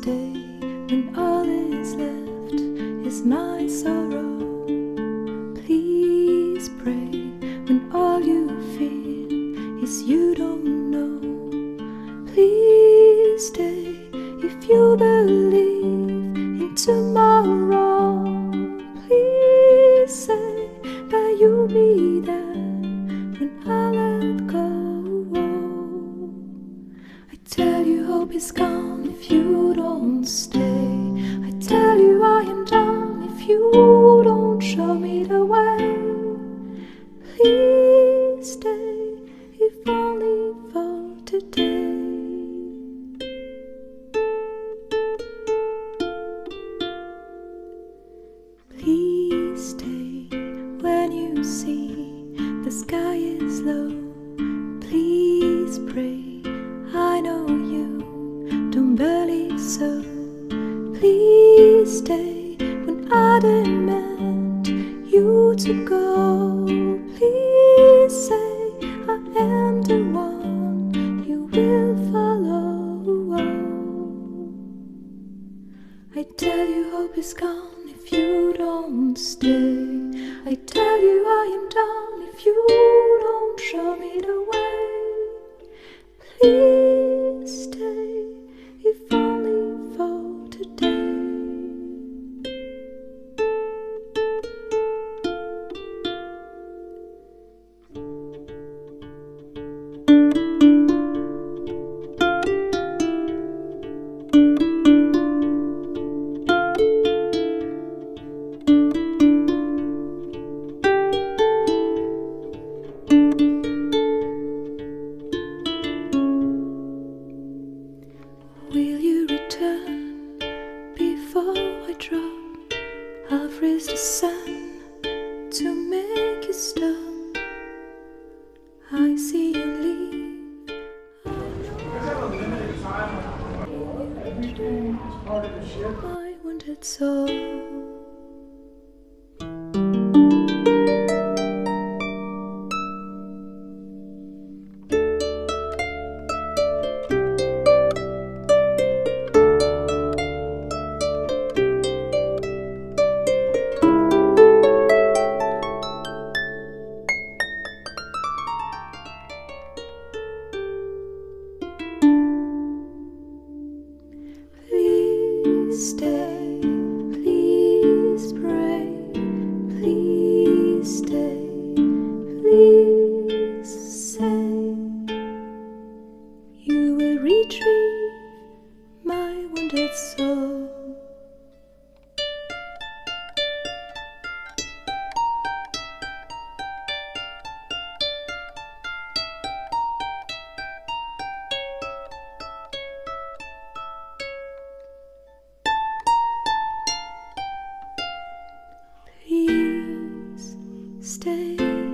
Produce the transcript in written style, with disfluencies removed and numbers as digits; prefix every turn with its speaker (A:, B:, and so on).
A: stay when all is left is my sorrow. Please pray when all you feel is you don't know. Please stay if you believe in tomorrow. Please say that you'll be there when I let go. I tell you hope is gone if you don't stay. I tell you I am done if you don't show me the way. Please stay if only for today. Please stay when you see the sky is low. Please pray, I know you don't believe so. Please stay when I demand you to go. Please say I am the one you will follow. I tell you hope is gone if you don't stay. I tell you I am done if you don't show me the way. Please stay if only for today. Will you return before I drop? I'll freeze the sun to make you stop. I see you leave. I wanted so. Please stay, please pray, please stay, please say you will retrieve my wounded soul. Please stay.